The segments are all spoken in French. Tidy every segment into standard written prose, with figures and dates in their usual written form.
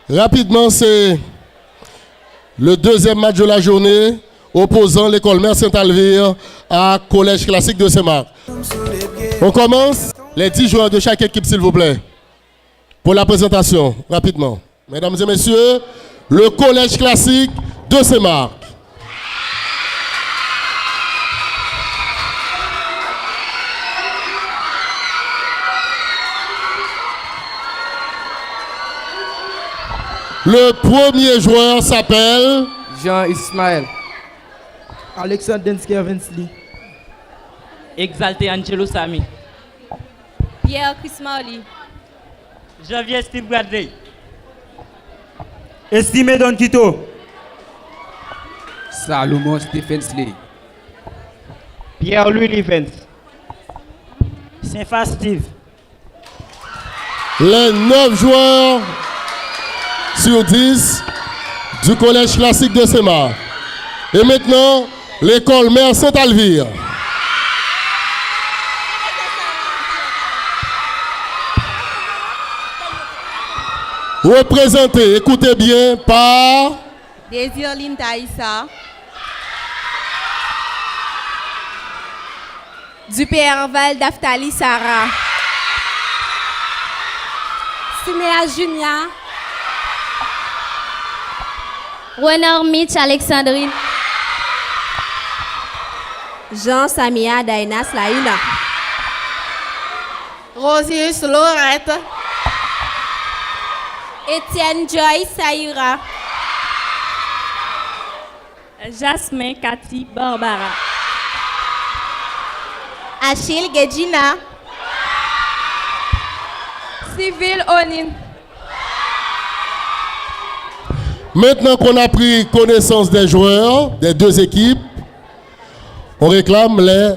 Rapidement, c'est le deuxième match de la journée opposant l'école Mère Saint-Alvire à Collège Classique de Saint-Marc. On commence. Les 10 joueurs de chaque équipe, s'il vous plaît. Pour la présentation, rapidement. Mesdames et messieurs, le Collège Classique de Saint-Marc. Le premier joueur s'appelle Jean-Ismaël. Alexandre Densker-Vinsley. Exalté Angelo Sami. Pierre Chris Marley. Javier Steve Bradley. Estimé Don Quito. Salomon Stephens-Lee. Pierre-Louis Livens. Saint-Fast Steve. les 9 joueurs sur 10 du Collège Classique de Saint-Marc. Et maintenant, l'école Mère Saint-Alvire. Représenté, écoutez bien, par Désir Lintaïssa. Du Val d'Aftali Sarah. Sinéa Junia. Renard Mitch Alexandrine. Jean Samia Dainas Laïna. Rosius Lorette. Étienne Joy Saïra. Jasmin Cathy Barbara. Achille Gedjina. Civil Onin. Maintenant qu'on a pris connaissance des joueurs des deux équipes, on réclame les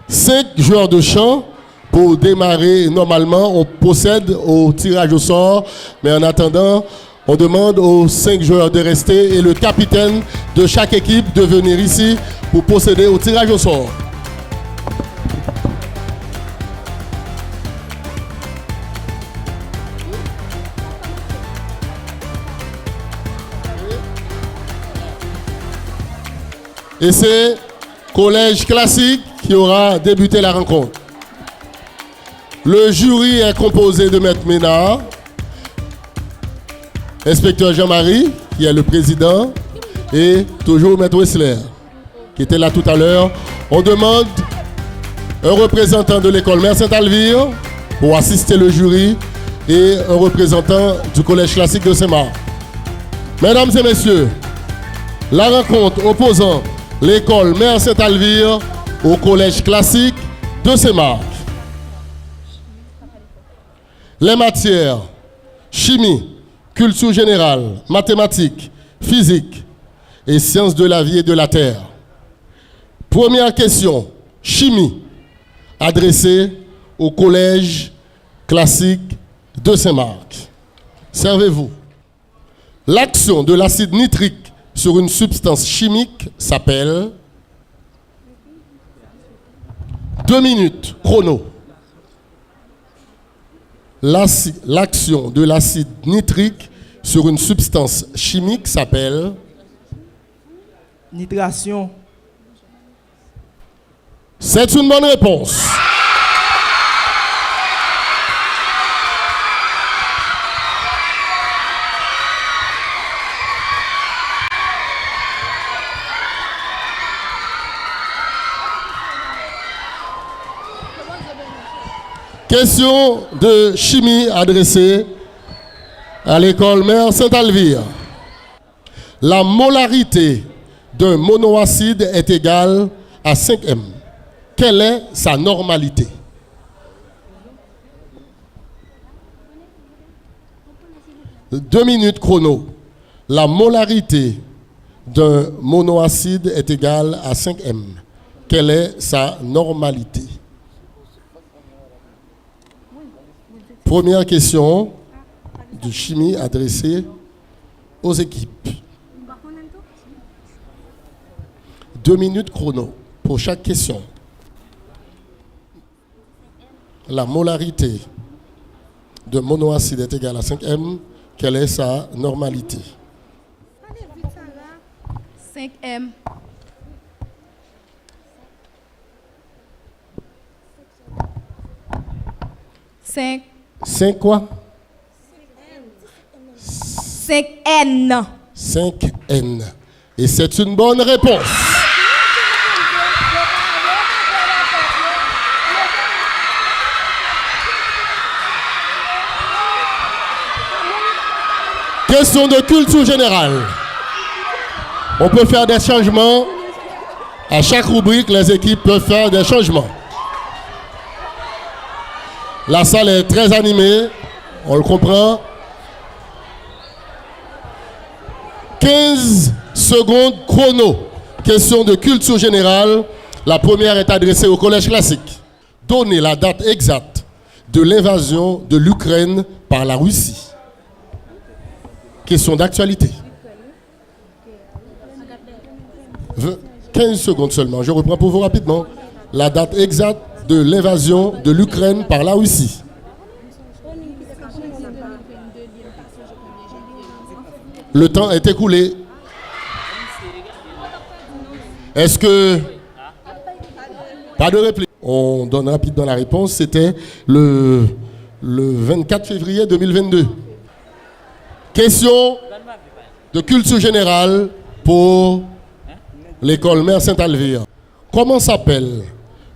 5 joueurs de chant pour démarrer. Normalement, on procède au tirage au sort, mais en attendant, on demande aux 5 joueurs de rester et le capitaine de chaque équipe de venir ici pour procéder au tirage au sort. Et c'est Collège Classique qui aura débuté la rencontre. Le jury est composé de Maître Ménard, Inspecteur Jean-Marie, qui est le président, et toujours Maître Wessler, qui était là tout à l'heure. On demande un représentant de l'école Mère Saint-Alvire pour assister le jury et un représentant du Collège Classique de Saint-Marc. Mesdames et messieurs, la rencontre opposant l'école Mère Saint-Alvire au Collège Classique de Saint-Marc. Les matières chimie, culture générale, mathématiques, physique et sciences de la vie et de la terre. Première question, chimie, adressée au Collège Classique de Saint-Marc. Servez-vous. L'action de l'acide nitrique sur une substance chimique s'appelle 2 minutes, chrono. L'action de l'acide nitrique sur une substance chimique s'appelle Nitration. C'est une bonne réponse. Question de chimie adressée à l'école Mère Saint-Alvire. La molarité d'un monoacide est égale à 5 m. Quelle est sa normalité? Deux minutes chrono. La molarité d'un monoacide est égale à 5 m. Quelle est sa normalité? Première question de chimie adressée aux équipes. 2 minutes chrono pour chaque question. La molarité de monoacide est égale à 5 m. quelle est sa normalité. 5M. 5. 5 quoi? 5N. 5N. Et c'est une bonne réponse. Question de culture générale. On peut faire des changements. À chaque rubrique, les équipes peuvent faire des changements. La salle est très animée. On le comprend. 15 secondes chrono. Question de culture générale. La première est adressée au collège classique. Donnez la date exacte de l'invasion de l'Ukraine par la Russie. Question d'actualité. 15 secondes seulement. Je reprends pour vous rapidement. La date exacte de l'invasion de l'Ukraine par la Russie. Le temps est écoulé. Est-ce que... Pas de réplique. On donne rapidement la réponse. C'était le 24 février 2022. Question de culture générale pour l'école Mère Saint-Alvire. Comment s'appelle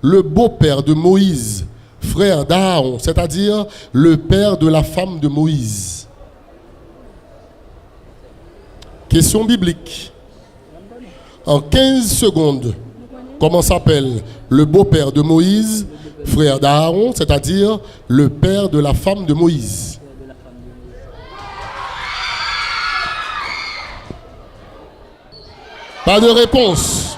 le beau-père de Moïse, frère d'Aaron, c'est-à-dire le père de la femme de Moïse? Question biblique. En 15 secondes, comment s'appelle le beau-père de Moïse, frère d'Aaron, c'est-à-dire le père de la femme de Moïse? Pas de réponse.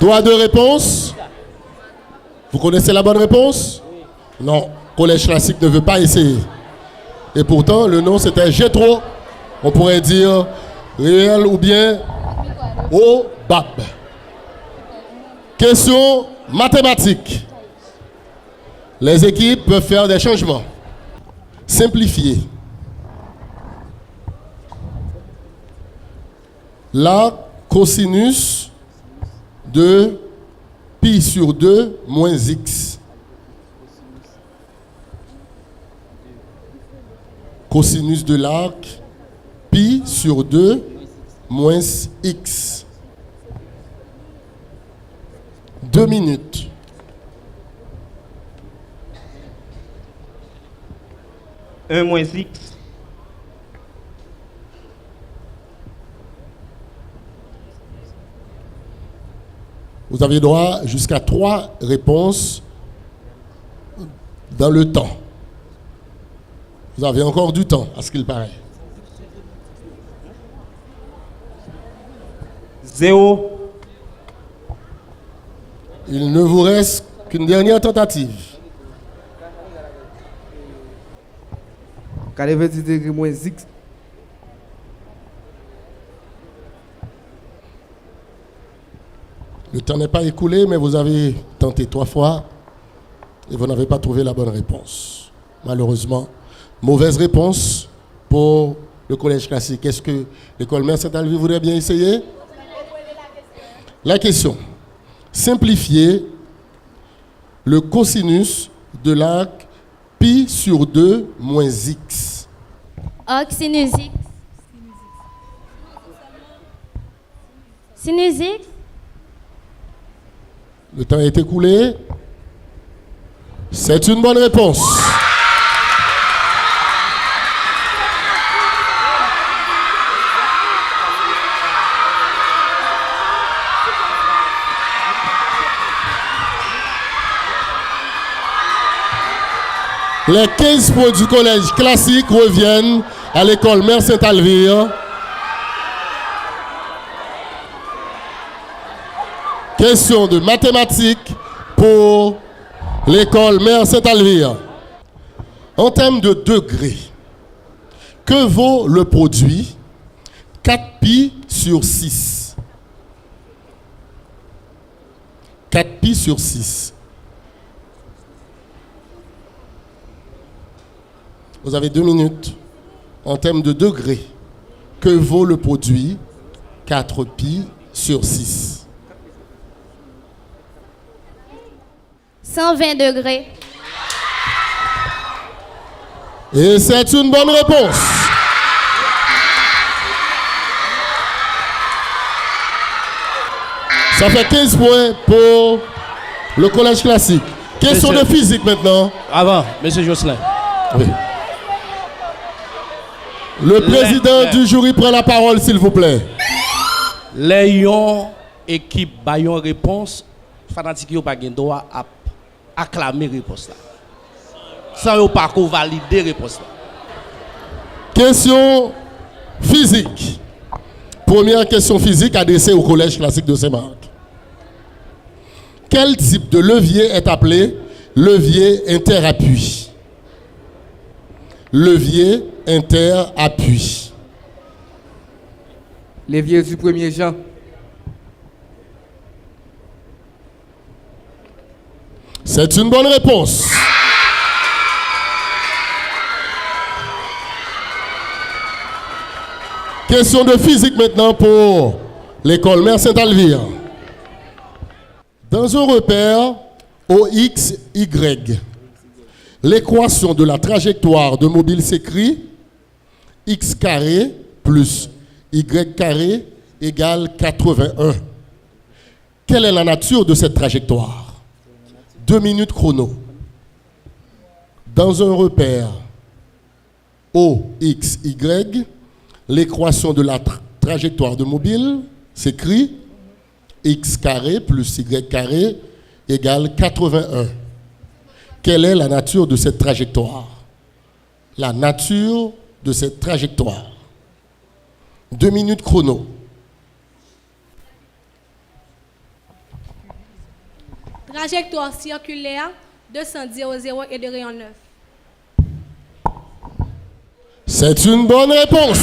Droit de réponse. Vous connaissez la bonne réponse? Non. Collège classique ne veut pas essayer. Et pourtant, le nom c'était Jétro. On pourrait dire réel ou bien Obab. Question mathématique. Les équipes peuvent faire des changements. Simplifier. La cosinus de pi sur 2 moins x. Cosinus de l'arc pi sur 2 moins x. 2 minutes. Un moins x. Vous avez droit jusqu'à 3 réponses dans le temps. Vous avez encore du temps, à ce qu'il paraît. 0. Il ne vous reste qu'une dernière tentative. 90 degrés moins X. Le temps n'est pas écoulé, mais vous avez tenté 3 fois et vous n'avez pas trouvé la bonne réponse. Malheureusement, mauvaise réponse pour le collège classique. Est-ce que l'école Mère Saint-Alvire voudrait bien essayer? La question. Simplifier le cosinus de l'arc pi sur 2 moins x. Sinus X. Sinus X. Le temps est écoulé. C'est une bonne réponse. Les 15 points du collège classique reviennent à l'école Mère Saint-Alvire. Question de mathématiques pour l'école Mère Saint-Alvire. En termes de degrés, que vaut le produit 4pi sur 6? 4pi sur 6. Vous avez 2 minutes. En termes de degrés, que vaut le produit 4pi sur 6? 120 degrés. Et c'est une bonne réponse. Ça fait 15 points pour le collège classique. Question de physique maintenant. Avant, monsieur Jocelyn. Oui. Le président du jury prend la parole, s'il vous plaît. Les yon équipe bayon réponse, fanatique yo pas gen droit à acclamer réponse là. Sans yo pas ko valider réponse là. Question physique. Première question physique adressée au collège classique de Saint-Marc. Quel type de levier est appelé levier interappui? Levier interappui. Levier du premier Jean. C'est une bonne réponse. Question de physique maintenant pour l'école Mère Saint-Alvire. Dans un repère OXY, l'équation de la trajectoire de mobile s'écrit x carré plus y carré égale 81. Quelle est la nature de cette trajectoire? 2 minutes chrono. Dans un repère OXY, l'équation de la trajectoire de mobile s'écrit x carré plus y carré égale 81. Quelle est la nature de cette trajectoire? La nature de cette trajectoire. 2 minutes chrono. Trajectoire circulaire, 210 au 0 et de rayon 9. C'est une bonne réponse.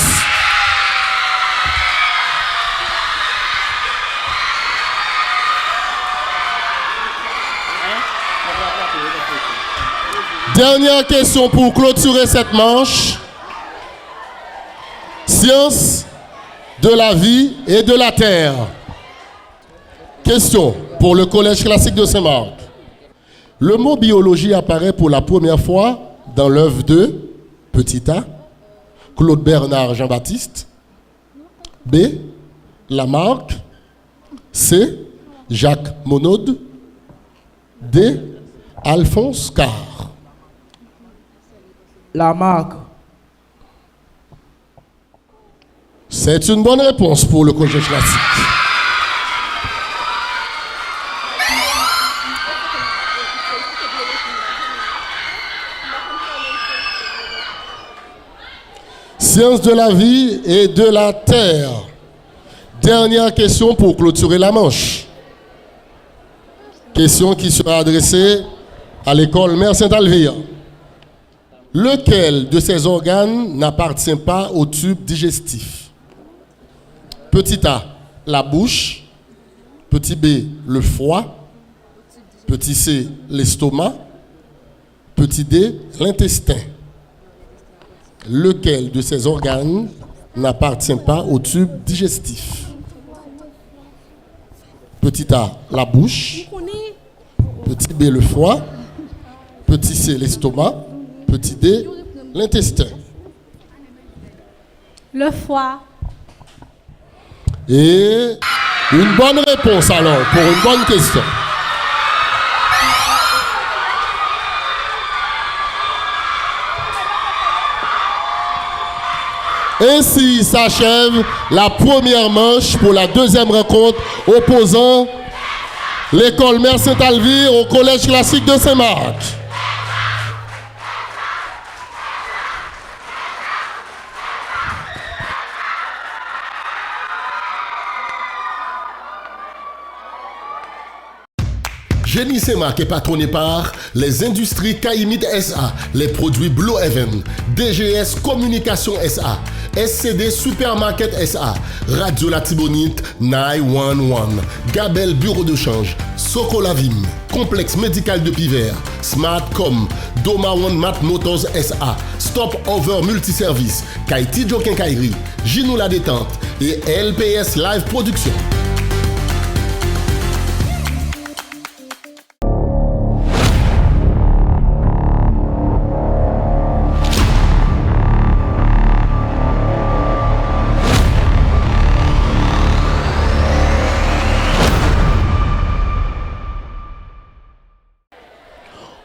Dernière question pour clôturer cette manche. Sciences de la vie et de la terre. Question pour le collège classique de Saint-Marc. Le mot biologie apparaît pour la première fois dans l'œuvre de Petit A, Claude Bernard Jean-Baptiste. B, Lamarck. C, Jacques Monod. D, Alphonse Karr. Lamarck. C'est une bonne réponse pour le collège classique. Sciences de la vie et de la terre. Dernière question pour clôturer la manche. Question qui sera adressée à l'école Mère Saint-Alvire. Lequel de ces organes n'appartient pas au tube digestif? Petit A, la bouche. Petit B, le foie. Petit C, l'estomac. Petit D, l'intestin. Lequel de ces organes n'appartient pas au tube digestif? Petit A, la bouche. Petit B, le foie. Petit C, l'estomac. Petit D, l'intestin. Le foie. Et une bonne réponse alors pour une bonne question. Ainsi s'achève la première manche pour la deuxième rencontre opposant l'école Mère Saint-Alvire au collège classique de Saint-Marc. Génie Saint-Marc est patronné par les industries Caïmite SA, les produits Blue Heaven, DGS Communication SA, SCD Supermarket SA, Radio La Tibonite 911, Gabel Bureau de change, Socolavim, Complexe médical de Pivert, Smartcom, Doma One Mat Motors SA, Stop Over Multiservice, Kaiti Jokin Kairi, Ginou La Détente et LPS Live Production.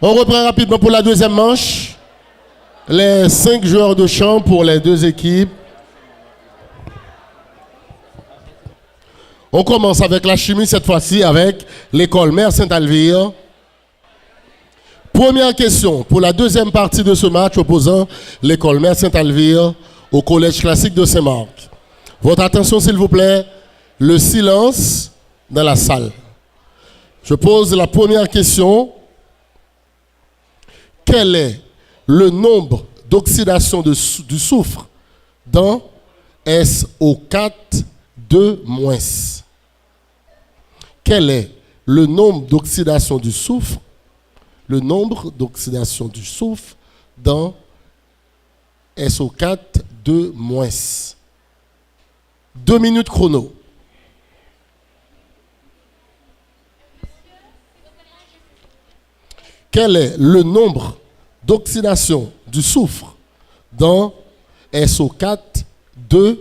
On reprend rapidement pour la deuxième manche. Les 5 joueurs de champ pour les deux équipes. On commence avec la chimie cette fois-ci avec l'école Mère Saint-Alvire. Première question pour la deuxième partie de ce match opposant l'école Mère Saint-Alvire au collège classique de Saint-Marc. Votre attention s'il vous plaît, le silence dans la salle. Je pose la première question. Quel est le nombre d'oxydation du soufre dans SO4 2-? Quel est le nombre d'oxydation du soufre? Le nombre d'oxydation du soufre dans SO4 2-. 2 minutes chrono. Quel est le nombre d'oxydation du soufre dans SO4 2-?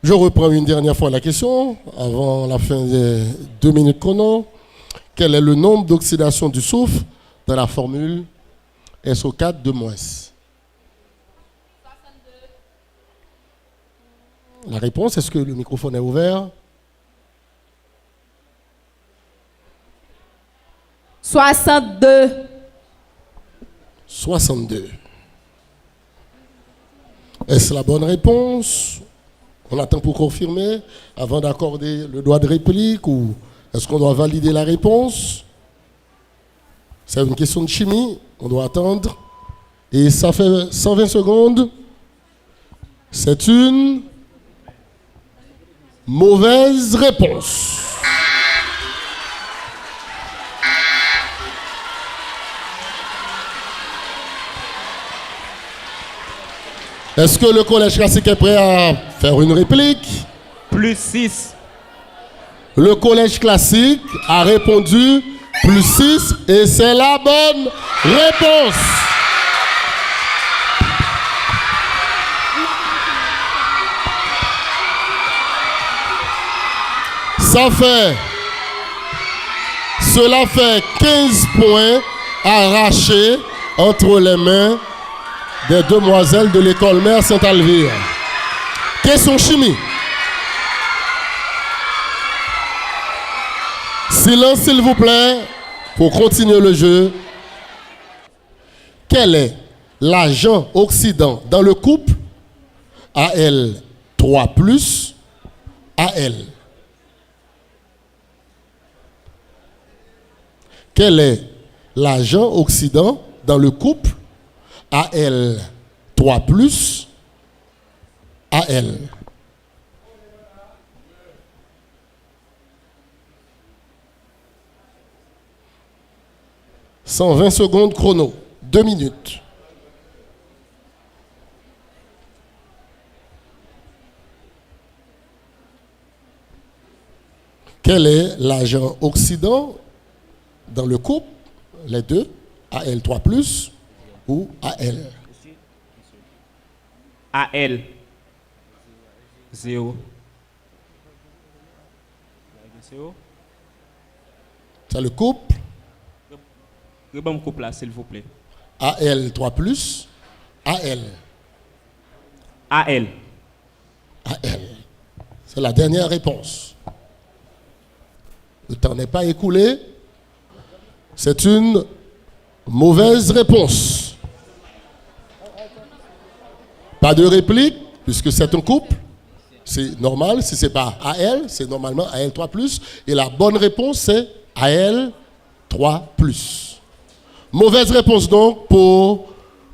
Je reprends une dernière fois la question avant la fin des 2 minutes chrono. Quel est le nombre d'oxydation du soufre dans la formule SO4 2-? La réponse, est-ce que le microphone est ouvert? 62. 62. Est-ce la bonne réponse? On attend pour confirmer avant d'accorder le droit de réplique ou est-ce qu'on doit valider la réponse? C'est une question de chimie, on doit attendre. Et ça fait 120 secondes. C'est une mauvaise réponse. Est-ce que le collège classique est prêt à faire une réplique? Plus 6. Le collège classique a répondu plus 6 et c'est la bonne réponse. Cela fait 15 points arrachés entre les mains des demoiselles de l'école Mère Saint-Alvire. Question chimie. Silence s'il vous plaît pour continuer le jeu. Quel est l'agent oxydant dans le couple Al3+ Al? Quel est l'agent oxydant dans le couple Al3+ Al? « 120 secondes chrono, 2 minutes. Quel est l'agent oxydant dans le couple, les deux, Al3+ ou Al? AL. 0. C'est le couple. Rebam couple là, s'il vous plaît. Al3+ Al. AL. Al. C'est la dernière réponse. Le temps n'est pas écoulé. C'est une mauvaise réponse. Pas de réplique, puisque c'est un couple. C'est normal. Si ce n'est pas AL, c'est normalement Al3+. Et la bonne réponse, c'est Al3+. Mauvaise réponse donc pour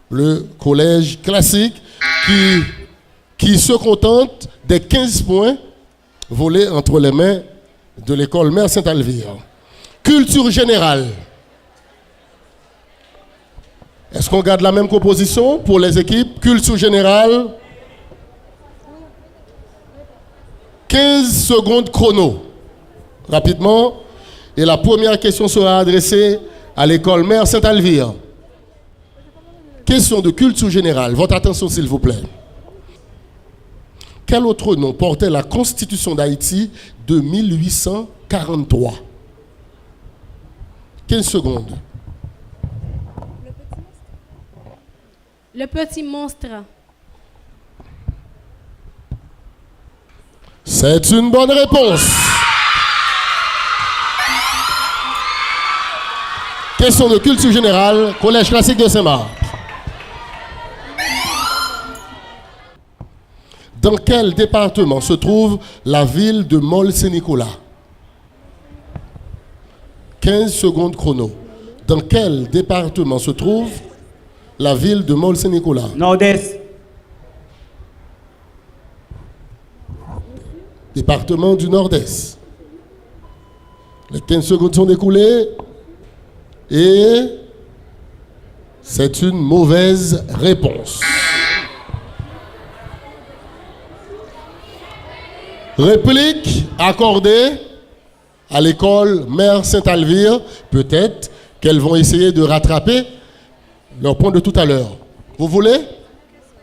le collège classique qui se contente des 15 points volés entre les mains de l'école Mère Saint-Alvire. Culture générale. Est-ce qu'on garde la même composition pour les équipes? Culture générale. 15 secondes chrono. Rapidement. Et la première question sera adressée à l'école Mère Saint-Alvire. Question de culture générale. Votre attention, s'il vous plaît. Quel autre nom portait la Constitution d'Haïti de 1843? 15 secondes. Le petit monstre. C'est une bonne réponse. Question de culture générale, collège classique de Saint-Marc. Dans quel département se trouve la ville de Mol-Saint-Nicolas? 15 secondes chrono. Dans quel département se trouve la ville de Mol-Saint-Nicolas? Nord-Est. Département du Nord-Est. Les 15 secondes sont écoulées et c'est une mauvaise réponse. Réplique accordée à l'école Mère Saint-Alvire. Peut-être qu'elles vont essayer de rattraper leur point de tout à l'heure. Vous voulez?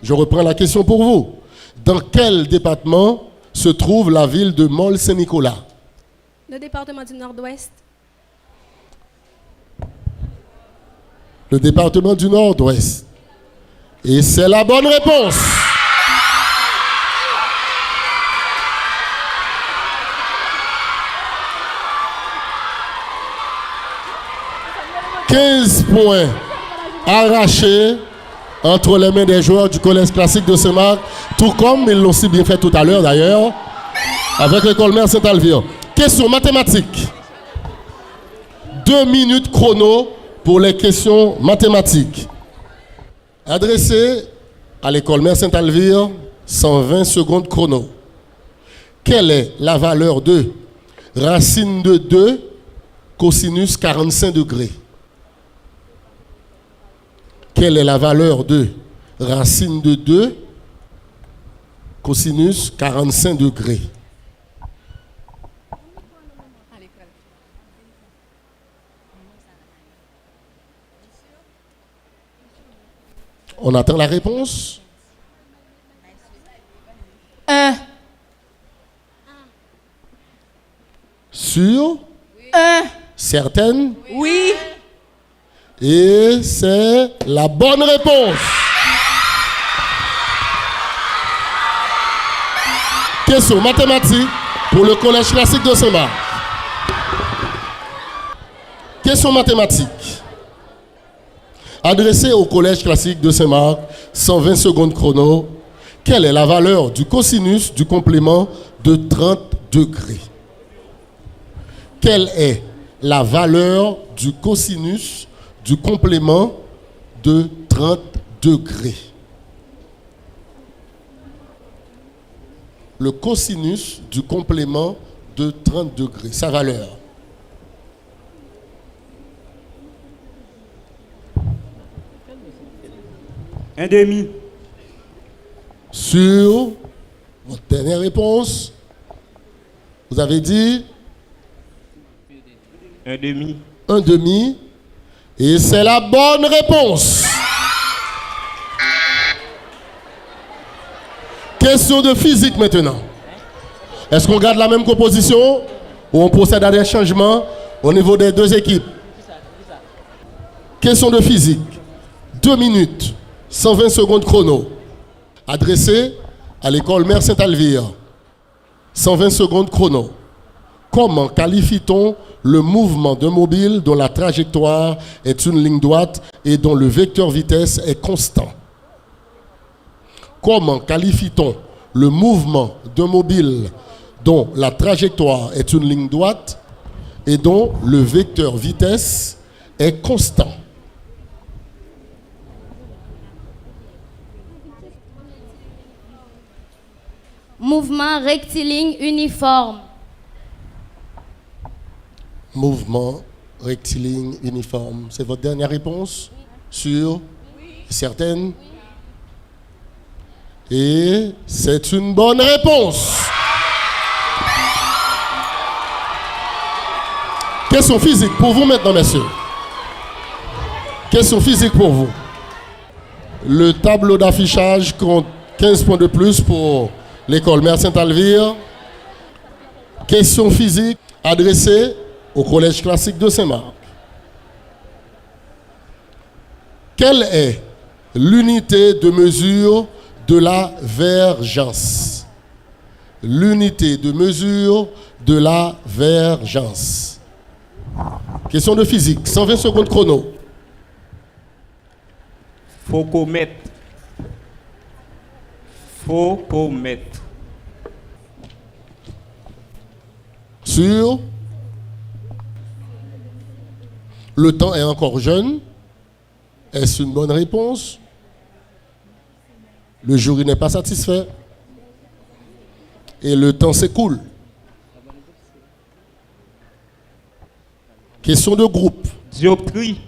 Je reprends la question pour vous. Dans quel département se trouve la ville de Mol-Saint-Nicolas? Le département du Nord-Ouest. Le département du Nord-Ouest. Et c'est la bonne réponse. « 15 points arrachés entre les mains des joueurs du collège classique de Saint-Marc, tout comme ils l'ont si bien fait tout à l'heure d'ailleurs, avec l'école Mère Saint-Alvire. Question mathématique. 2 minutes chrono pour les questions mathématiques. Adressé à l'école Mère Saint-Alvire, 120 secondes chrono. Quelle est la valeur de racine de 2 cosinus 45 degrés? Quelle est la valeur de racine de 2 cosinus 45 degrés? On attend la réponse. 1. Sûr? 1. Certaine? Oui. Et c'est la bonne réponse. Question mathématique pour le collège classique de Saint-Marc. Question mathématique. Adressée au collège classique de Saint-Marc, 120 secondes chrono. Quelle est la valeur du cosinus du complément de 30 degrés? Quelle est la valeur du cosinus du complément de 30 degrés? Le cosinus du complément de 30 degrés, sa valeur. Un demi. Sur votre dernière réponse, vous avez dit Un demi. un demi. Et c'est la bonne réponse. Question de physique maintenant. Est-ce qu'on garde la même composition ou on procède à des changements au niveau des deux équipes? Question de physique. 2 minutes, 120 secondes chrono. Adressé à l'école Mère Saint-Alvire. 120 secondes chrono. Comment qualifie-t-on le mouvement d'un mobile dont la trajectoire est une ligne droite et dont le vecteur vitesse est constant? Comment qualifie-t-on le mouvement d'un mobile dont la trajectoire est une ligne droite et dont le vecteur vitesse est constant? Mouvement rectiligne uniforme. Mouvement rectiligne uniforme. C'est votre dernière réponse? Sûre? Certaine? Et c'est une bonne réponse. Question physique pour vous maintenant, messieurs. Question physique pour vous. Le tableau d'affichage compte 15 points de plus pour l'école Mère Saint-Alvire. Question physique adressée au Collège classique de Saint-Marc. Quelle est l'unité de mesure de la vergence? L'unité de mesure de la vergence. Question de physique, 120 secondes chrono. Focomètre. Focomètre. Sûr? Le temps est encore jeune. Est-ce une bonne réponse? Le jury n'est pas satisfait. Et le temps s'écoule. Question de groupe. Dioptrie.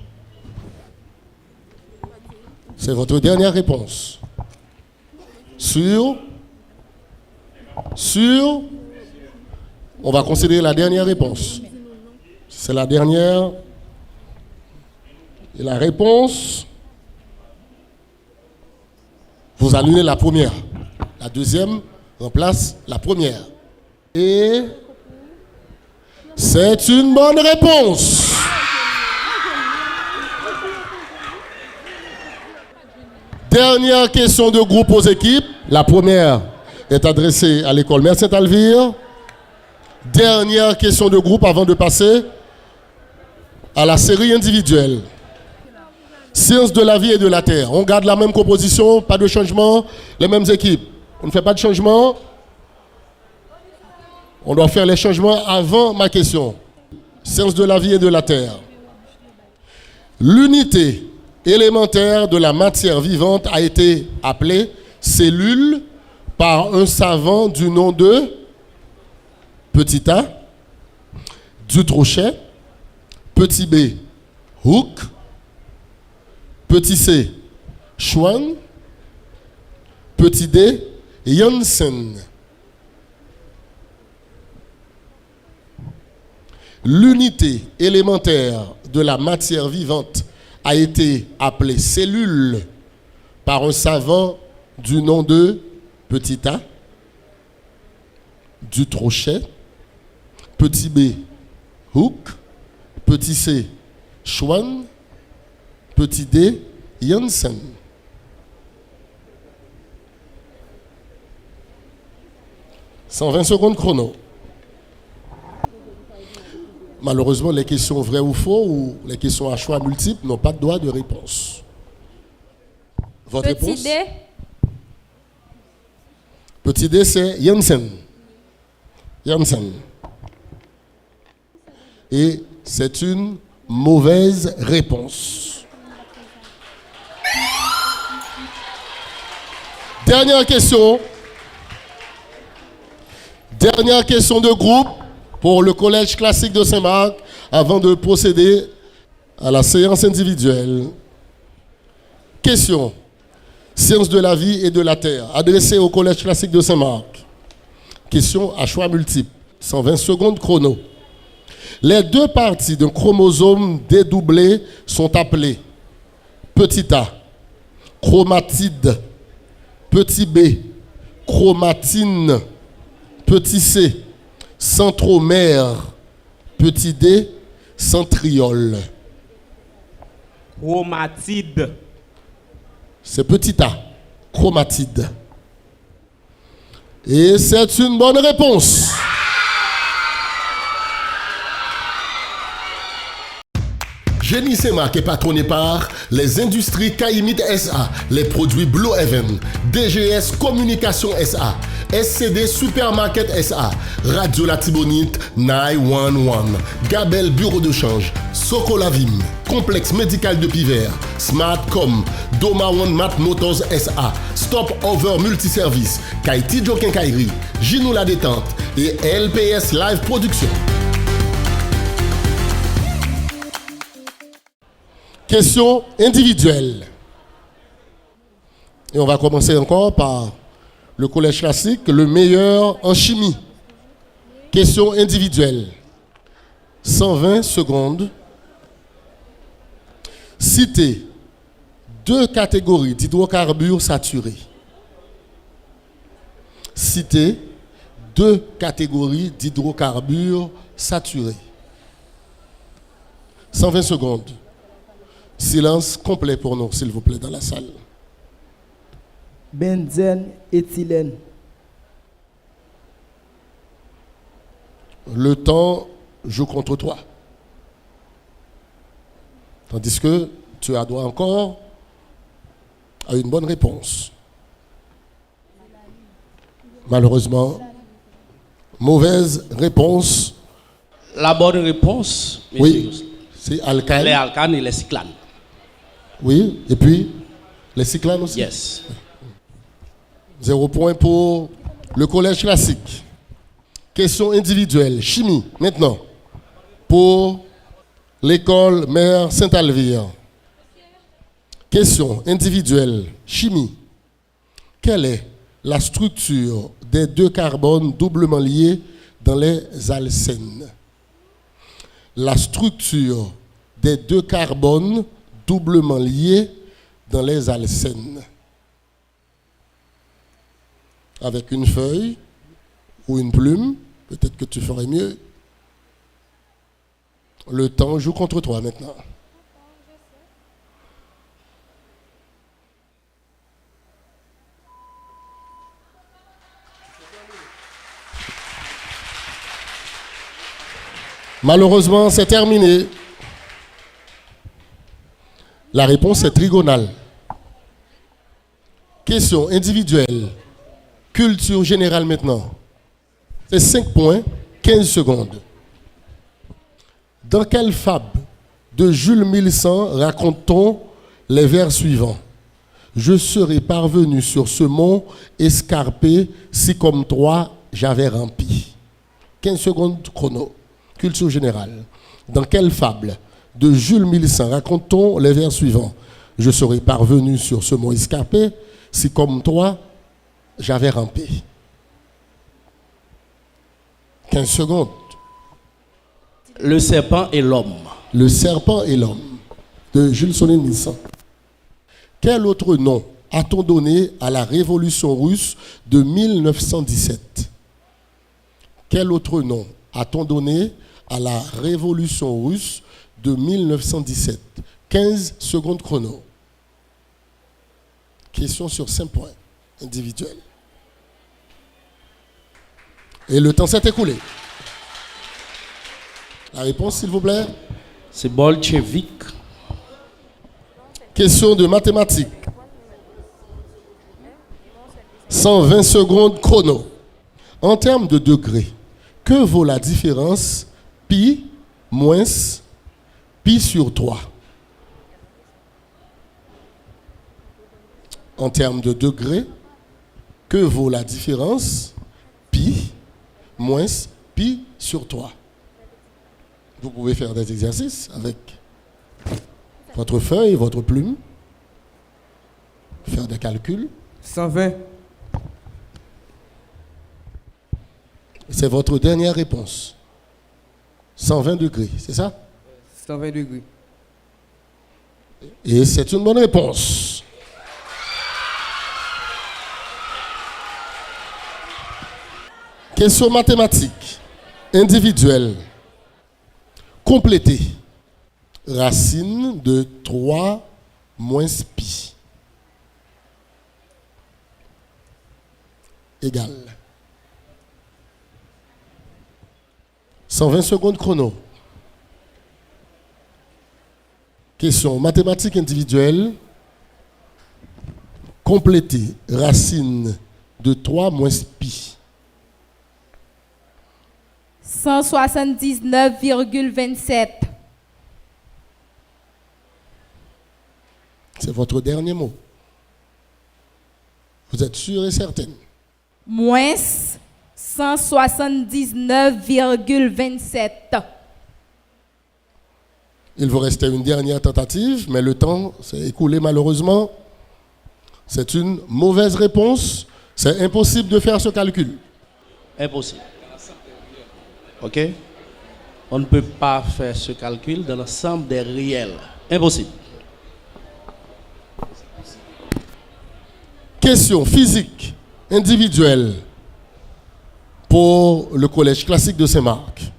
C'est votre dernière réponse. Sûr? Sûr? On va considérer la dernière réponse. C'est la dernière. Et la réponse, vous annulez la première. La deuxième remplace la première. Et c'est une bonne réponse. Dernière question de groupe aux équipes. La première est adressée à l'école Mère Saint-Alvire. Dernière question de groupe avant de passer à la série individuelle. Sciences de la vie et de la terre. On garde la même composition, pas de changement, les mêmes équipes. On ne fait pas de changement. On doit faire les changements avant ma question. Sciences de la vie et de la terre. L'unité élémentaire de la matière vivante a été appelée cellule par un savant du nom de petit a, Dutrochet, petit b, Hooke, petit c, Schwann, petit d, Janssen. L'unité élémentaire de la matière vivante a été appelée cellule par un savant du nom de petit a, Dutrochet, petit b, Hooke, petit c, Schwann, petit d, Janssen. « 120 secondes chrono. Malheureusement, les questions vraies ou faux ou les questions à choix multiples n'ont pas de droit de réponse. Votre Petit réponse? D. Petit d, c'est Janssen. Janssen. Et c'est une mauvaise réponse. Dernière question. Dernière question de groupe pour le Collège classique de Saint-Marc avant de procéder à la séance individuelle. Question. Sciences de la vie et de la terre, adressée au Collège classique de Saint-Marc. Question à choix multiple. 120 secondes chrono. Les deux parties d'un chromosome dédoublé sont appelées petit a, chromatide, petit b, chromatine, petit c, centromère, petit d, centriole. Chromatide. C'est petit a, chromatide. Et c'est une bonne réponse. Génie Saint-Marc est patronné par les industries Caïmite SA, les produits Blue Heaven, DGS Communication SA, SCD Supermarket SA, Radio La Tibonite 911, Gabel Bureau de change, Socolavim, Complexe médical de Pivert, Smartcom, Doma One Mat Motors SA, Stop Over Multiservice, Kaiti Jokin Kairi, Ginou La Détente et LPS Live Production. Question individuelle. Et on va commencer encore par le collège classique, le meilleur en chimie. Question individuelle. 120 secondes. Citez 2 catégories d'hydrocarbures saturés. Citez 2 catégories d'hydrocarbures saturés. 120 secondes. Silence complet pour nous, s'il vous plaît, dans la salle. Benzène, éthylène. Le temps joue contre toi. Tandis que tu as droit encore à une bonne réponse. Malheureusement, mauvaise réponse. La bonne réponse, Oui, c'est alcane. les alcanes et les cyclanes. Oui, et puis les cyclanes aussi. Yes. 0 point pour le collège classique. Question individuelle, chimie, maintenant, pour l'école Mère Saint-Alvire. Question individuelle, chimie. Quelle est la structure des 2 carbones doublement liés dans les alcènes? La structure des 2 carbones doublement liés dans les alcènes. Avec une feuille ou une plume, peut-être que tu ferais mieux. Le temps joue contre toi maintenant. Malheureusement, c'est terminé. La réponse est trigonale. Question individuelle. Culture générale maintenant. C'est 5 points, 15 secondes. Dans quelle fable de Jules Milsan raconte-t-on les vers suivants? Je serais parvenu sur ce mont escarpé si comme toi j'avais rampi. 15 secondes chrono. Culture générale. Dans quelle fable de Jules Milsan raconte-t-on les vers suivants? Je serais parvenu sur ce mont escarpé si comme toi j'avais rampé. 15 secondes. Le serpent et l'homme. Le serpent et l'homme, de Jules Milsan. Quel autre nom a-t-on donné à la révolution russe de 1917? Quel autre nom a-t-on donné à la révolution russe de 1917? 15 secondes chrono. Question sur 5 points individuels. Et le temps s'est écoulé. La réponse, s'il vous plaît? C'est bolchevique. Question de mathématiques. 120 secondes chrono. En termes de degrés, que vaut la différence pi moins pi sur 3? En termes de degrés, que vaut la différence pi moins pi sur 3? Vous pouvez faire des exercices avec votre feuille, votre plume, faire des calculs. 120. C'est votre dernière réponse. 120 degrés, c'est ça? 120 degrés. Et c'est une bonne réponse. Question mathématique individuelle. Complétez. Racine de 3 moins pi égale 120 secondes chrono. Question mathématique individuelle. Complétez. Racine de 3 moins pi. 179,27. C'est votre dernier mot. Vous êtes sûr et certaine? Moins 179,27. Il vous restait une dernière tentative, mais le temps s'est écoulé malheureusement. C'est une mauvaise réponse. C'est impossible de faire ce calcul. Impossible. OK? On ne peut pas faire ce calcul dans l'ensemble des réels. Impossible. Question physique individuelle pour le collège classique de Saint-Marc.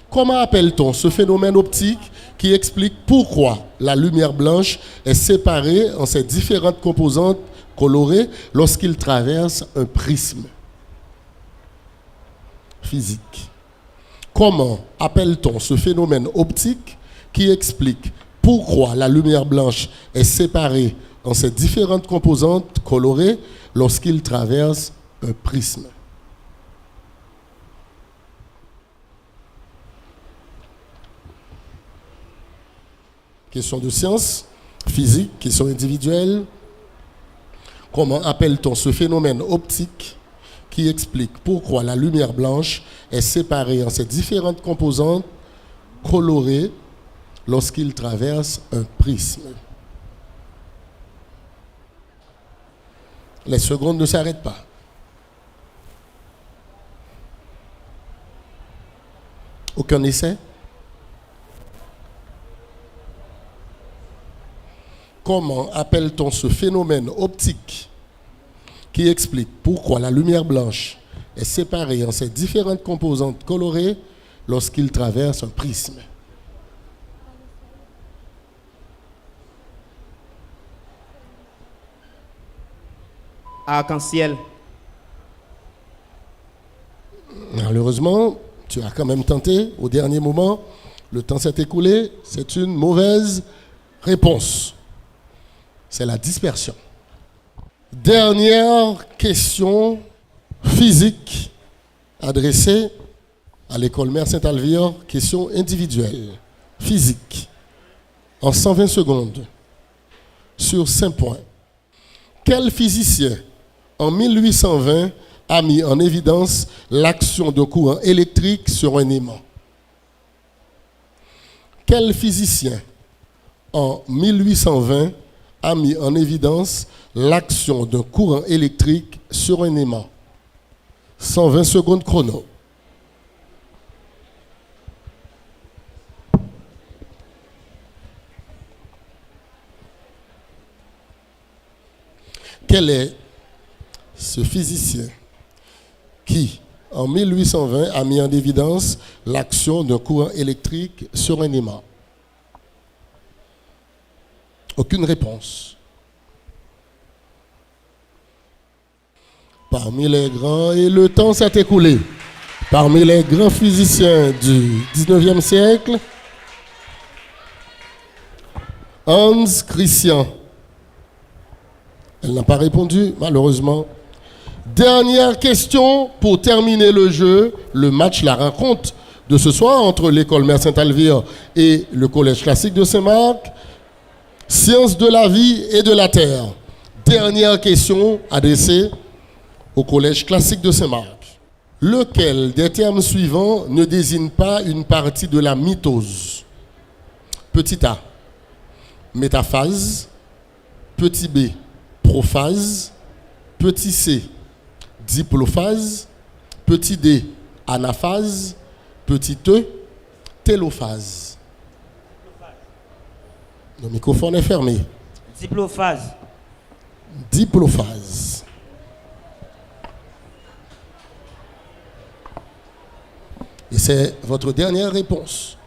Comment appelle-t-on ce phénomène optique qui explique pourquoi la lumière blanche est séparée en ses différentes composantes colorées lorsqu'il traverse un prisme physique? Comment appelle-t-on ce phénomène optique qui explique pourquoi la lumière blanche est séparée en ses différentes composantes colorées lorsqu'il traverse un prisme? Question de science, physique, question individuelle. Comment appelle-t-on ce phénomène optique qui explique pourquoi la lumière blanche est séparée en ses différentes composantes colorées lorsqu'il traverse un prisme? Les secondes ne s'arrêtent pas. Aucun essai? Comment appelle-t-on ce phénomène optique qui explique pourquoi la lumière blanche est séparée en ses différentes composantes colorées lorsqu'il traverse un prisme? Arc-en-ciel. Malheureusement, tu as quand même tenté au dernier moment. Le temps s'est écoulé. C'est une mauvaise réponse. C'est la dispersion. Dernière question physique adressée à l'école Mère Saint-Alvire. Question individuelle. Physique. En 120 secondes. Sur 5 points. Quel physicien, en 1820, a mis en évidence l'action de courant électrique sur un aimant? Quel physicien, en 1820, a mis en évidence l'action d'un courant électrique sur un aimant? 120 secondes chrono. Quel est ce physicien qui, en 1820, a mis en évidence l'action d'un courant électrique sur un aimant? Aucune réponse. Parmi les grands, et le temps s'est écoulé, parmi les grands physiciens du 19e siècle, Hans Christian. Elle n'a pas répondu, malheureusement. Dernière question pour terminer le jeu, le match, la rencontre de ce soir entre l'école Mère Saint-Alvire et le collège classique de Saint-Marc. Sciences de la vie et de la terre. Dernière question adressée au collège classique de Saint-Marc. Lequel des termes suivants ne désigne pas une partie de la mitose? Petit a, métaphase. Petit b, prophase. Petit c, diplophase. Petit d, anaphase. Petit e, télophase. Le microphone est fermé. Diplophase. Diplophase. Et c'est votre dernière réponse.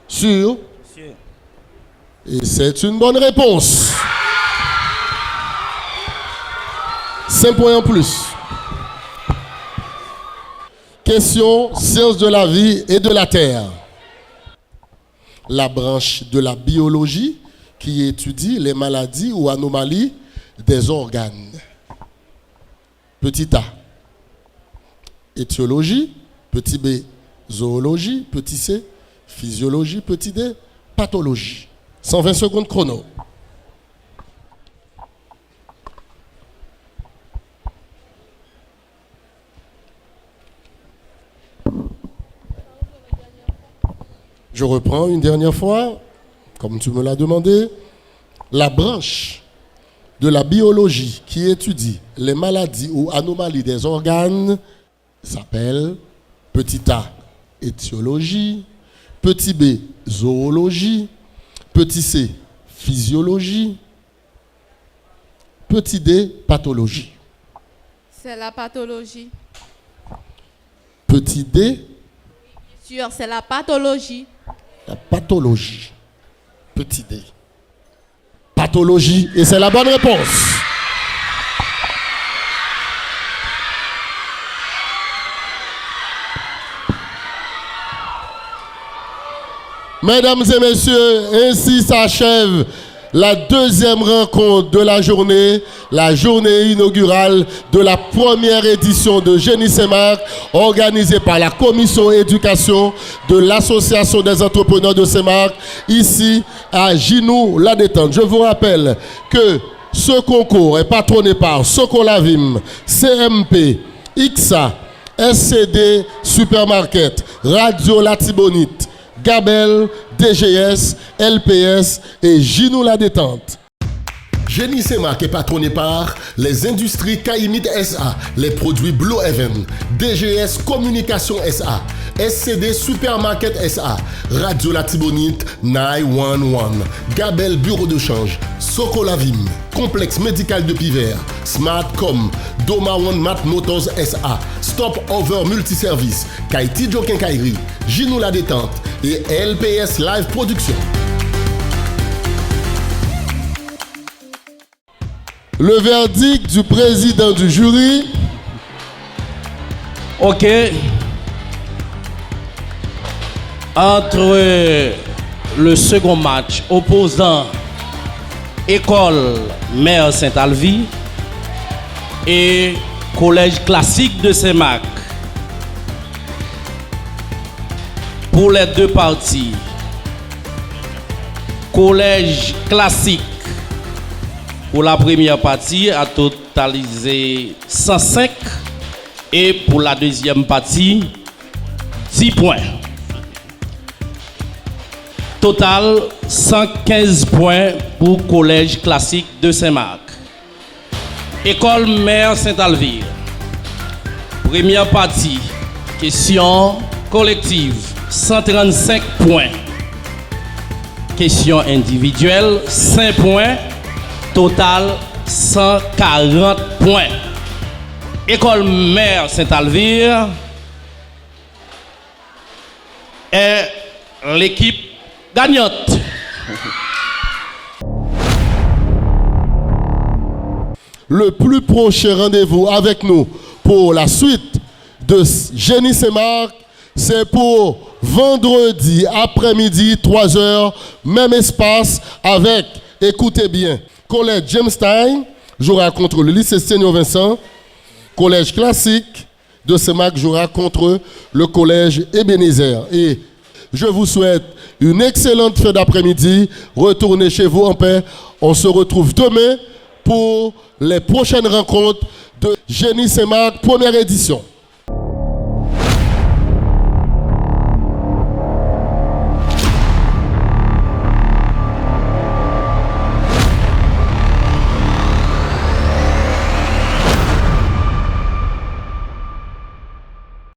Sûr? Sûr. Et c'est une bonne réponse. 5 points en plus. Question sciences de la vie et de la terre. La branche de la biologie qui étudie les maladies ou anomalies des organes. Petit a, étiologie. Petit b, zoologie. Petit c, physiologie. Petit d, pathologie. 120 secondes chrono. Je reprends une dernière fois, comme tu me l'as demandé. La branche de la biologie qui étudie les maladies ou anomalies des organes s'appelle petit a, étiologie, petit b, zoologie, petit c, physiologie, petit d, pathologie. C'est la pathologie. Petit d, Sûr, c'est la pathologie. la pathologie. Petit d. Pathologie, et c'est la bonne réponse. Mesdames et messieurs, ainsi s'achève la deuxième rencontre de la journée inaugurale de la première édition de Génie Saint-Marc, organisée par la commission éducation de l'association des entrepreneurs de Saint-Marc, ici à Ginou La Détente. Je vous rappelle que ce concours est patronné par Socolavim, CMP, IXA, SCD Supermarket, Radio Latibonite, Gabel, DGS, LPS et Ginou La Détente. Génie Saint-Marc est patronné par les industries Caïmite SA, les produits Blue Heaven, DGS Communication SA, SCD Supermarket SA, Radio Latibonite 911, Gabel Bureau de change, Socolavim, Complexe médical de Pivert, Smartcom, Doma One Mat Motors SA, Stop Over Multiservice, Kaiti Jokin Kairi, Ginou La Détente et LPS Live Production. Le verdict du président du jury. Ok. Entre le second match opposant École Mère Saint-Alvie et Collège classique de Saint-Marc. Pour les deux parties, Collège classique pour la première partie a totalisé 105 et pour la deuxième partie 10 points. Total 115 points pour Collège classique de Saint-Marc. École Mère Saint-Alvire. Première partie, question collective, 135 points. Question individuelle, 5 points. Total 140 points. École Mère Saint-Alvire est l'équipe gagnante. Le plus prochain rendez-vous avec nous pour la suite de Génie Saint-Marc, c'est pour vendredi après-midi, 3h, même espace avec, écoutez bien, Collège Jamestown jouera contre le lycée Seigneur Vincent. Collège classique de Saint-Marc jouera contre le collège Ebenezer. Et je vous souhaite une excellente fin d'après-midi. Retournez chez vous en paix. On se retrouve demain pour les prochaines rencontres de Génie Saint-Marc, première édition.